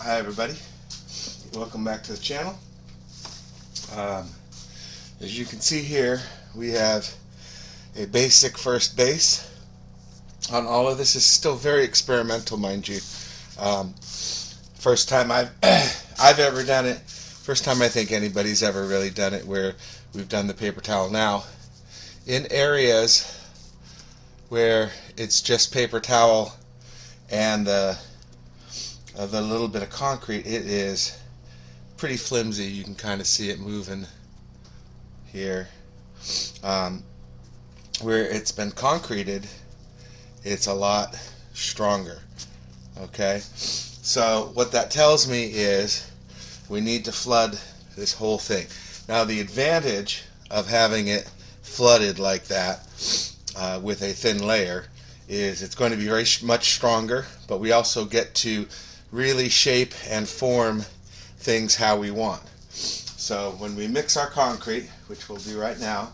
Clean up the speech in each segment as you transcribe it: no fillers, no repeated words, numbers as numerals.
Hi everybody, welcome back to the channel. As you can see here, we have a basic first base on all of this. Is still very experimental, mind you. First time I've ever done it. First time I think anybody's ever really done it, where we've done the paper towel. Now, in areas where it's just paper towel and the little bit of concrete, it is pretty flimsy. You can kind of see it moving here. Where it's been concreted, it's a lot stronger. Okay, so what that tells me is we need to flood this whole thing. Now, the advantage of having it flooded like that with a thin layer is it's going to be very much stronger, but we also get to really shape and form things how we want. So when we mix our concrete, which we'll do right now,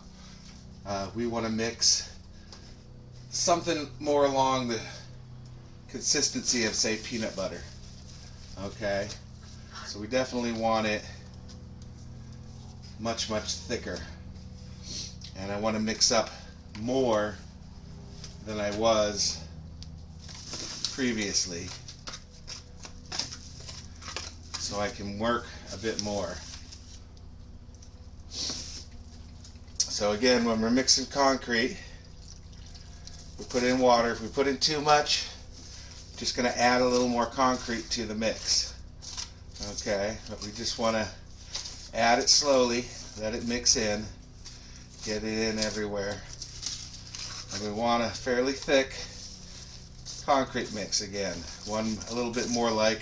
we want to mix something more along the consistency of, say, peanut butter. Okay, so we definitely want it much thicker, and I want to mix up more than I was previously, so I can work a bit more. So again, when we're mixing concrete, we put in water. If we put in too much, we're just going to add a little more concrete to the mix. Okay, but we just want to add it slowly, let it mix in, get it in everywhere. And we want a fairly thick concrete mix again. One a little bit more like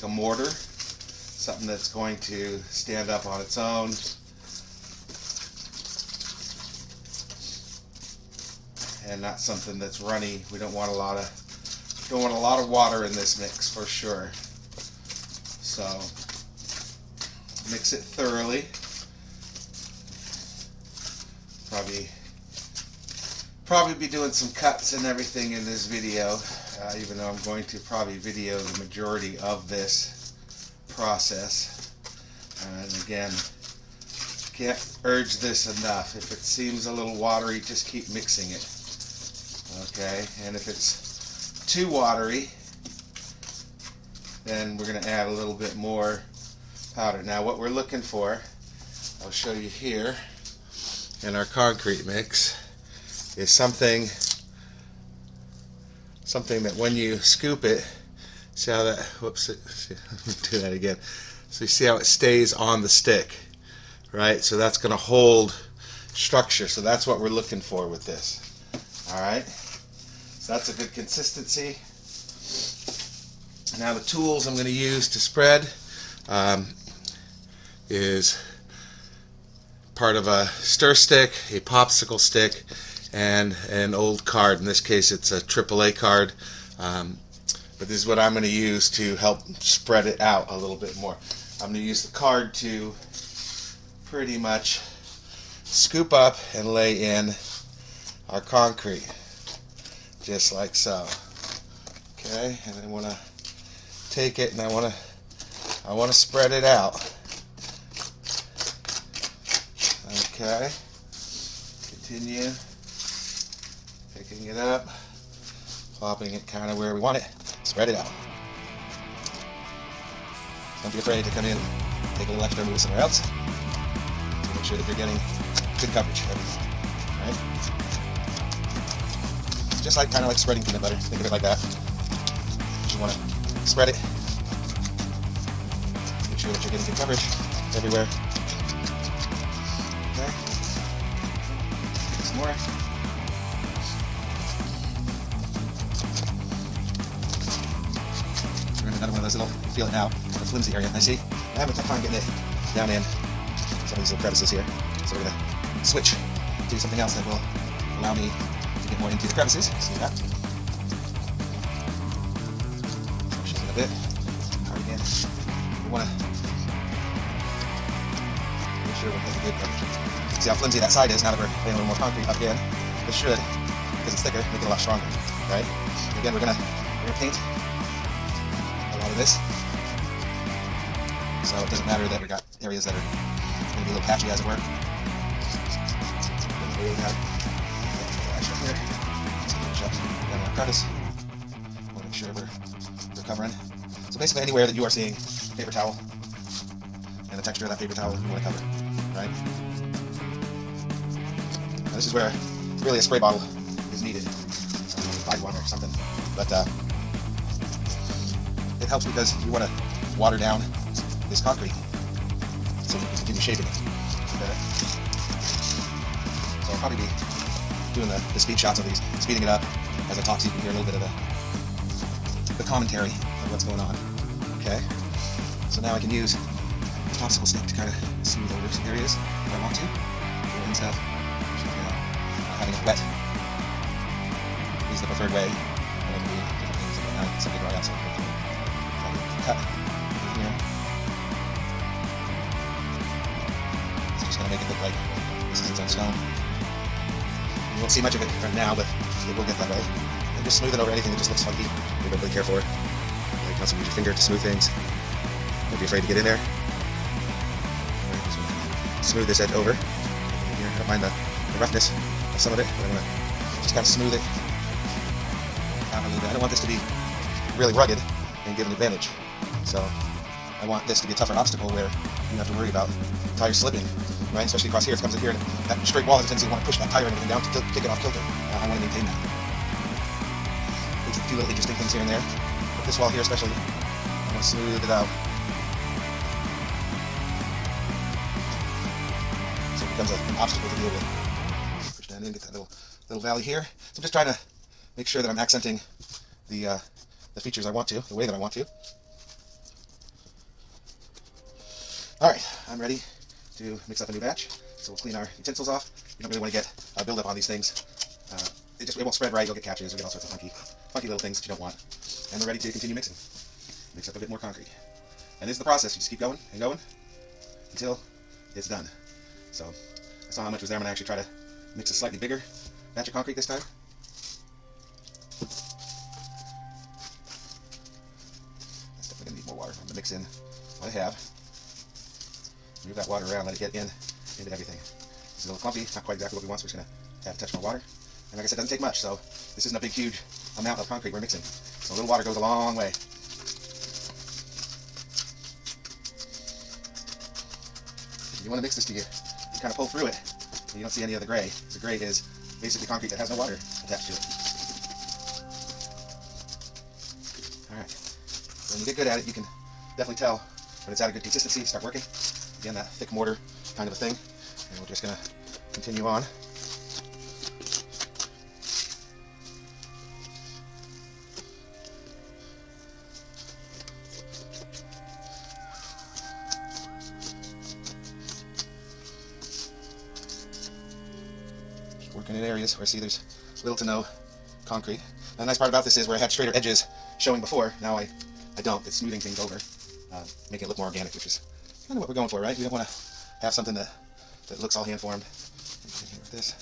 a mortar, something that's going to stand up on its own. And not something that's runny. We don't want a lot of water in this mix for sure. So mix it thoroughly. Probably be doing some cuts and everything in this video, even though I'm going to probably video the majority of this process. And again, can't urge this enough. If it seems a little watery, just keep mixing it. Okay, and if it's too watery, then we're going to add a little bit more powder. Now, what we're looking for, I'll show you here in our concrete mix, is something that when you scoop it, see how that, whoops, let me do that again. So you see how it stays on the stick, right? So that's going to hold structure. So that's what we're looking for with this. All right, so that's a good consistency. Now the tools I'm going to use to spread is part of a stir stick, a popsicle stick, and an old card. In this case, it's a AAA card, but this is what I'm going to use to help spread it out a little bit more. I'm going to use the card to pretty much scoop up and lay in our concrete, just like so. Okay, and I want to take it and I want to spread it out. Okay, continue picking it up, plopping it kind of where we want it, spread it out. Don't be afraid to come in, take a little extra, move it somewhere else, to make sure that you're getting good coverage of everything. Right? Just like kind of like spreading peanut butter. Think of it like that. You want to spread it. Make sure that you're getting good coverage everywhere. Okay. Some more. We're in another one of those little, feel it now, the flimsy area. I see. I'm having a tough time getting it down in some of these little crevices here. So we're going to switch to something else that will allow me to get more into the crevices. See that? Push it in a bit. Hard again. We want to make sure we're getting good coverage. See how flimsy that side is now that we're laying a little more concrete up again. This should, because it's thicker, make it a lot stronger. Right? Again, we're gonna paint a lot of this So it doesn't matter that we got areas that are going to be a little patchy, as it were. Doesn't really matter. Extra here. Down our crevice. Want to make sure we're covering. So basically anywhere that you are seeing a paper towel and the texture of that paper towel you want to cover, right? Now this is where really a spray bottle is needed. Buy one or something. But it helps because you want to water down this concrete so you can continue shaping it better. So I'll probably be doing the speed shots of these, speeding it up as I talk so you can hear a little bit of the commentary of what's going on. Okay, so now I can use the popsicle stick to kind of smooth over some areas if I want to. And stuff. Having it wet is the preferred way. And I can do different things like that. Something right outside. Cut here. It's just going to make it look like this is its own stone. You won't see much of it right now, but it will get that way. And just smooth it over anything that just looks funky. You don't really care for it. You can also use your finger to smooth things. Don't be afraid to get in there. Smooth this edge over. Here, I don't mind the roughness of some of it, but I'm going to just kind of smooth it out a little bit. I don't want this to be really rugged and give an advantage. So I want this to be a tougher obstacle where you don't have to worry about tires slipping, right? Especially across here, it comes in here, and that straight wall has a tendency to want to push that tire and everything down to kick it off kilter. I want to maintain that. There's a few little interesting things here and there, but this wall here especially, I want to smooth it out. So it becomes an obstacle to deal with. Push down in, get that little valley here. So I'm just trying to make sure that I'm accenting the features I want to, the way that I want to. Alright, I'm ready to mix up a new batch. So we'll clean our utensils off. You don't really want to get a buildup on these things. It won't spread right, you'll get catches, you'll get all sorts of funky little things that you don't want. And we're ready to continue mixing. Mix up a bit more concrete. And this is the process, you just keep going and going until it's done. So I saw how much was there. I'm going to actually try to mix a slightly bigger batch of concrete this time. That's definitely going to need more water. I'm going to mix in what I have. Move that water around, let it get into everything. It's a little clumpy, not quite exactly what we want, so we're just going to add a touch more water. And like I said, it doesn't take much, so this isn't a big, huge amount of concrete we're mixing. So a little water goes a long way. If you want to mix this to you kind of pull through it, and you don't see any of the gray. The gray is basically concrete that has no water attached to it. Alright, so when you get good at it, you can definitely tell when it's at a good consistency, start working. Again, that thick mortar kind of a thing. And we're just going to continue on. Working in areas where I see there's little to no concrete. And the nice part about this is where I had straighter edges showing before, now I don't. It's smoothing things over, making it look more organic, which is kind of what we're going for, right? We don't want to have something that looks all hand-formed. Here with this.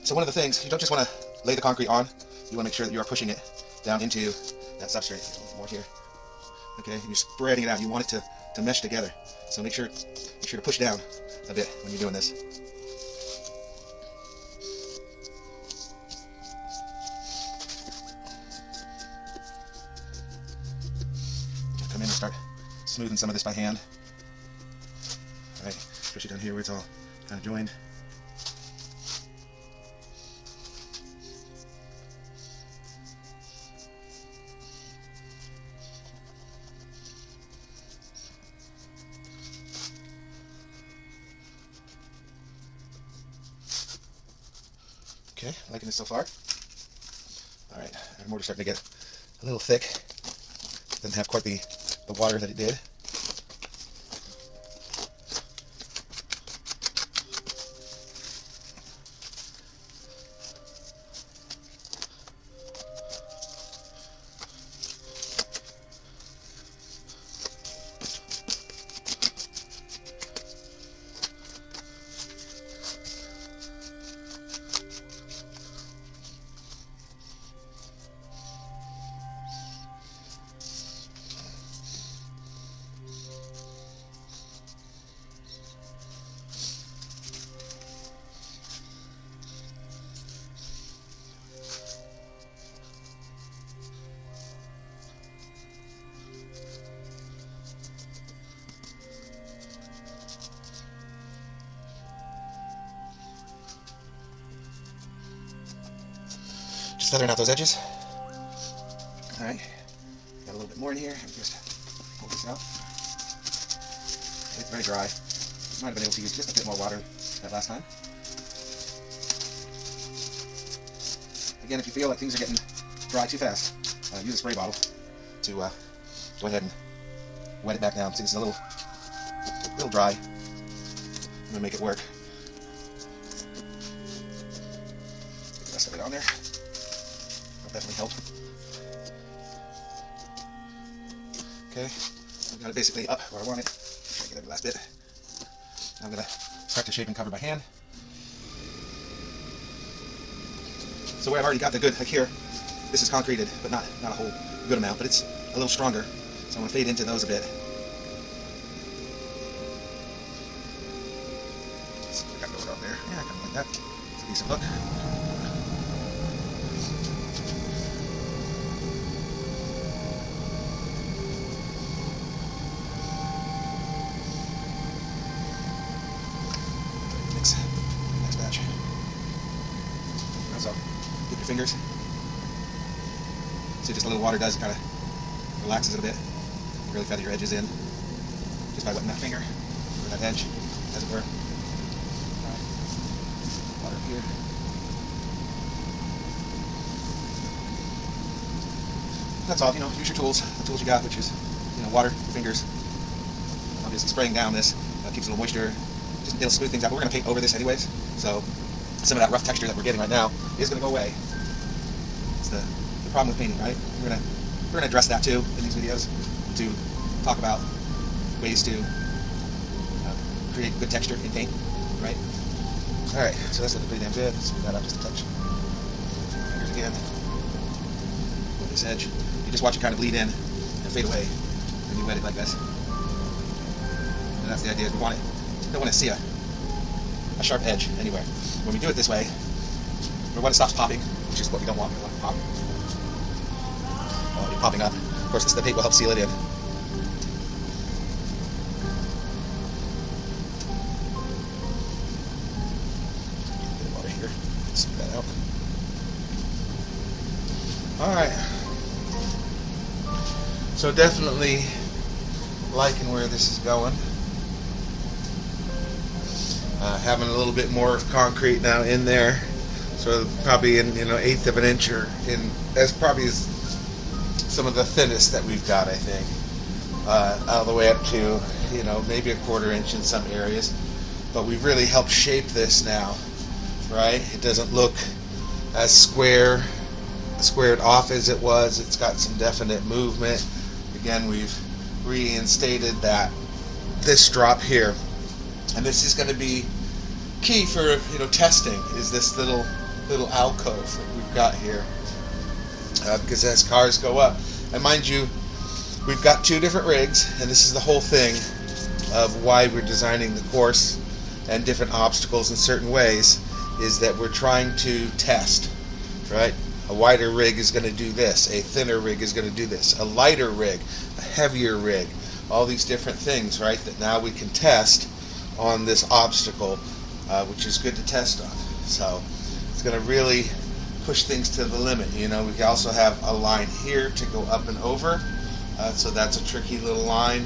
So one of the things, you don't just want to lay the concrete on, you want to make sure that you are pushing it down into that substrate. More here. Okay, and you're spreading it out. You want it to mesh together. So make sure to push down a bit when you're doing this. Come in and start smoothing some of this by hand. Alright, especially down here where it's all kind of joined. Okay, liking this so far. Alright, our mortar's starting to get a little thick. Doesn't have quite the water that it did. Just feathering out those edges. Alright, got a little bit more in here. Just pull this out. It's very dry. Might have been able to use just a bit more water that last time. Again, if you feel like things are getting dry too fast, use a spray bottle to go ahead and wet it back down. See, this is a little dry. I'm gonna make it work. Get the rest of it on there. That'll definitely help. Okay, I've got it basically up where I want it. Try to get every last bit. Now I'm gonna start to shape and cover by hand. So where I've already got the good, like here, this is concreted, but not a whole good amount, but it's a little stronger. So I'm gonna fade into those a bit. So I got it over there. Yeah, kind of like that. It's a decent look. Next batch. So, dip your fingers. See, just a little water does, it kind of relaxes it a bit. You really feather your edges in just by wetting that finger or that edge, as it were. Alright, water up here. That's all, use your tools, the tools you got, which is, water, your fingers. Obviously spraying down this keeps a little moisture. It'll smooth things out, but we're going to paint over this anyways, so some of that rough texture that we're getting right now is going to go away. It's the problem with painting, right? We're going to address that too in these videos to talk about ways to create good texture in paint, right? Alright, so that's looking pretty damn good. Let's smooth that up just a touch. Fingers again. With this edge. You just watch it kind of bleed in and fade away when you wet it like this. And that's the idea. We don't want to see a sharp edge anywhere. When we do it this way, or when it stops popping, which is what we don't want, we want it to pop. It'll be popping up. Of course, the paint will help seal it in. A bit of water here. Smooth that out. Alright. So definitely liking where this is going. Having a little bit more of concrete now in there, so probably in 1/8 of an inch, or that's probably some of the thinnest that we've got, I think, all the way up to maybe 1/4 inch in some areas. But we've really helped shape this now, right? It doesn't look as squared off as it was. It's got some definite movement. Again, we've reinstated this drop here. And this is going to be key for testing, is this little alcove that we've got here, because as cars go up, and mind you, we've got 2 different rigs, and this is the whole thing of why we're designing the course and different obstacles in certain ways, is that we're trying to test, right? A wider rig is going to do this, a thinner rig is going to do this, a lighter rig, a heavier rig, all these different things, right, that now we can test on this obstacle, which is good to test on. So it's going to really push things to the limit. We can also have a line here to go up and over, so that's a tricky little line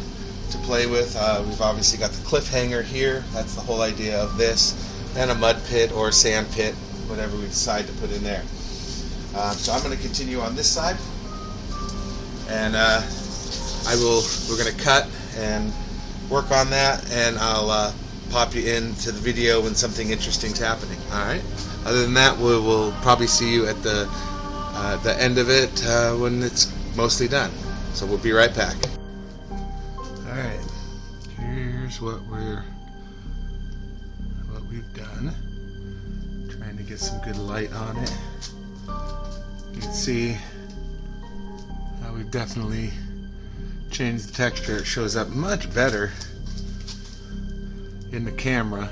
to play with. We've obviously got the cliffhanger here. That's the whole idea of this, and a mud pit or a sand pit, whatever we decide to put in there. So I'm going to continue on this side, and we're going to cut and work on that, and I'll pop you into the video when something interesting's happening. Alright? Other than that, we'll probably see you at the end of it when it's mostly done. So we'll be right back. Alright, here's what we've done. Trying to get some good light on it. You can see how we've definitely changed the texture. It shows up much better in the camera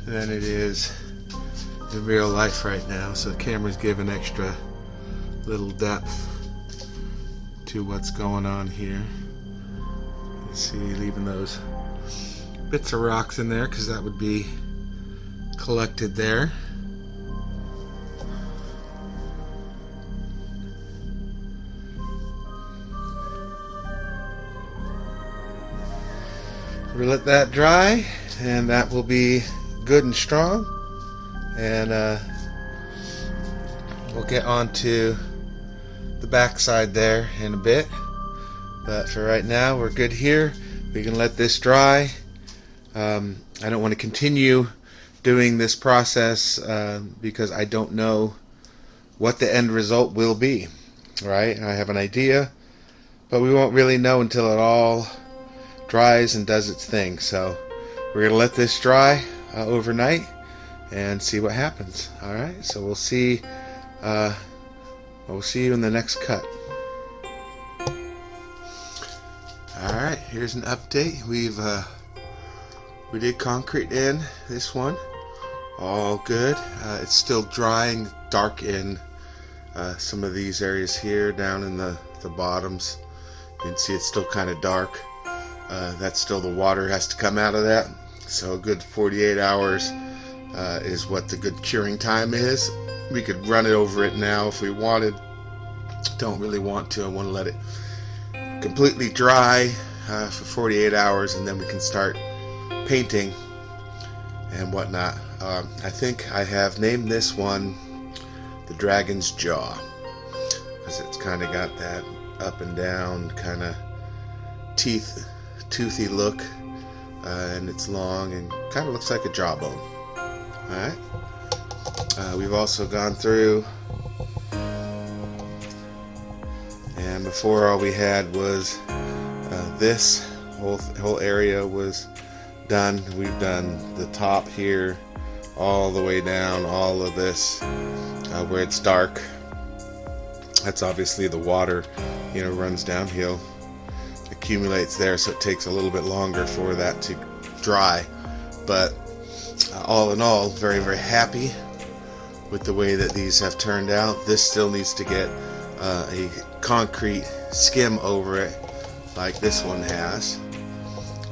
than it is in real life right now. So the camera's giving extra little depth to what's going on here. You see, leaving those bits of rocks in there because that would be collected there. We'll let that dry, and that will be good and strong, and we'll get on to the back side there in a bit, but for right now we're good here. We can let this dry. I don't want to continue doing this process because I don't know what the end result will be, right? I have an idea, but we won't really know until it all dries and does its thing. So we're gonna let this dry overnight and see what happens. All right, so we'll see you in the next cut. All right, here's an update. We did concrete in this one, all good. It's still drying, dark in some of these areas here down in the bottoms. You can see it's still kind of dark. That's still the water has to come out of that, so a good 48 hours is what the good curing time is. We could run it over it now if we wanted. Don't really want to. I want to let it completely dry for 48 hours, and then we can start painting and whatnot. I think I have named this one the Dragon's Jaw, because it's kind of got that up and down kind of toothy look, and it's long and kind of looks like a jawbone. Alright, we've also gone through, and before all we had was this whole area was done. We've done the top here all the way down, all of this where it's dark. That's obviously the water, runs downhill, accumulates there, so it takes a little bit longer for that to dry. But all in all, very, very happy with the way that these have turned out. This still needs to get a concrete skim over it like this one has.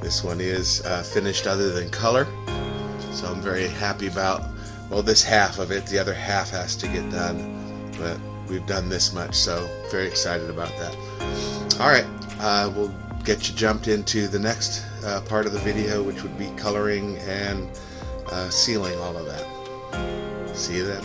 This one is finished other than color, so I'm very happy about, well, this half of it. The other half has to get done, but we've done this much, so very excited about that. Alright, we'll get you jumped into the next part of the video, which would be coloring and sealing all of that. See you then.